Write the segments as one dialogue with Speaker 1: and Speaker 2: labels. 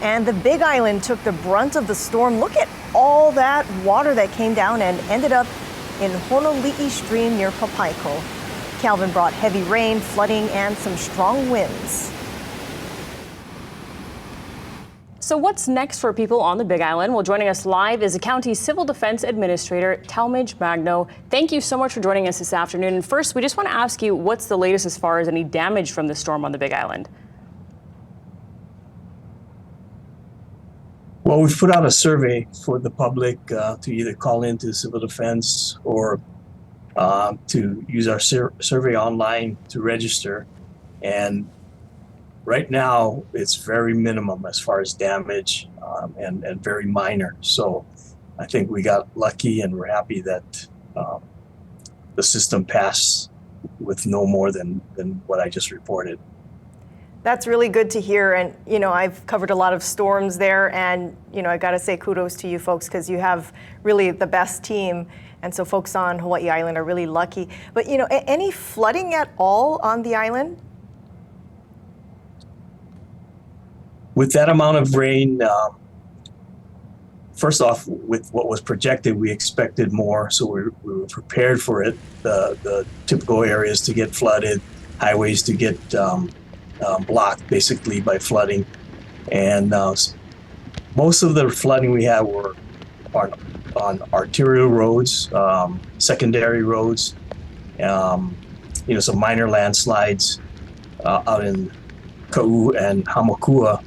Speaker 1: And the Big Island took the brunt of the storm. Look at all that water that came down and ended up in Honolii Stream near Papaico. Calvin brought heavy rain, flooding, and some strong winds.
Speaker 2: So what's next for people on the Big Island? Well, joining us live is the county civil defense administrator, Talmadge Magno. Thank you so much for joining us this afternoon. And first, we just want to ask you, what's the latest as far as any damage from the storm on the Big Island?
Speaker 3: Well, we've put out a survey for the public to either call into civil defense or to use our survey online to register. And right now, it's very minimum as far as damage and very minor. So I think we got lucky, and we're happy that the system passed with no more than what I just reported.
Speaker 1: That's really good to hear. And, you know, I've covered a lot of storms there, and, you know, I got to say kudos to you folks because you have really the best team. And so folks on Hawaii Island are really lucky. But, you know, any flooding at all on the island?
Speaker 3: With that amount of rain, first off, with what was projected, we expected more. So we were prepared for it. The typical areas to get flooded, highways to get blocked basically by flooding, and most of the flooding we had were on arterial roads, secondary roads, you know, some minor landslides out in Ka'u and Hamakua,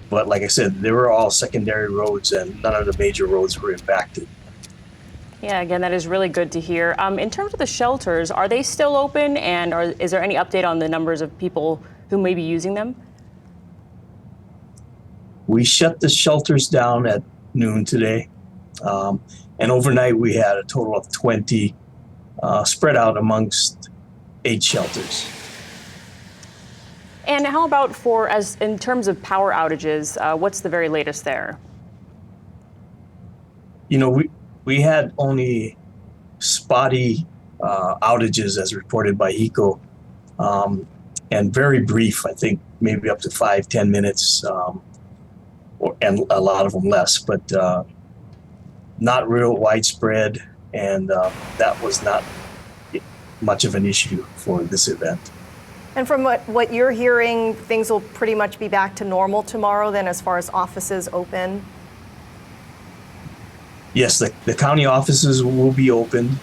Speaker 3: but like I said, they were all secondary roads and none of the major roads were impacted.
Speaker 2: Yeah, again, that is really good to hear. In terms of the shelters, are they still open, and is there any update on the numbers of people who may be using them?
Speaker 3: We shut the shelters down at noon today, and overnight we had a total of 20 spread out amongst 8 shelters.
Speaker 2: And how about in terms of power outages, what's the very latest there?
Speaker 3: You know, we had only spotty outages as reported by HECO, and very brief, I think maybe up to 5-10 minutes, and a lot of them less, but not real widespread, and that was not much of an issue for this event.
Speaker 1: And from what you're hearing, things will pretty much be back to normal tomorrow then as far as offices open?
Speaker 3: Yes, the county offices will be open,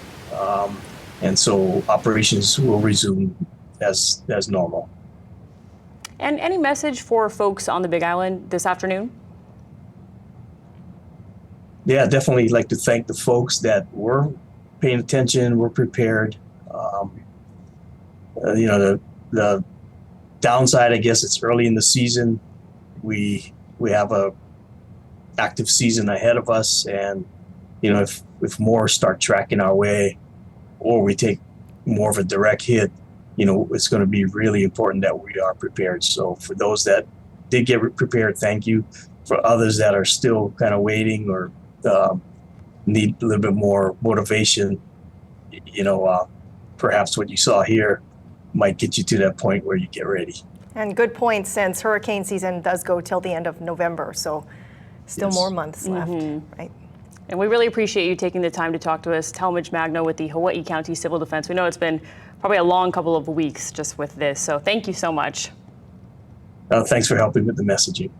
Speaker 3: and so operations will resume as normal.
Speaker 2: And any message for folks on the Big Island this afternoon?
Speaker 3: Yeah, definitely like to thank the folks that were paying attention, were prepared. You know, the downside, I guess, it's early in the season. We have a active season ahead of us, and you know, if more start tracking our way, or we take more of a direct hit, you know, it's going to be really important that we are prepared. So for those that did get prepared, thank you. For others that are still kind of waiting or need a little bit more motivation, you know, perhaps what you saw here might get you to that point where you get ready.
Speaker 1: And good point, since hurricane season does go till the end of November, so still more months left, right?
Speaker 2: And we really appreciate you taking the time to talk to us. Talmadge Magno with the Hawaii County Civil Defense. We know it's been probably a long couple of weeks just with this, so thank you so much.
Speaker 3: Thanks for helping with the messaging.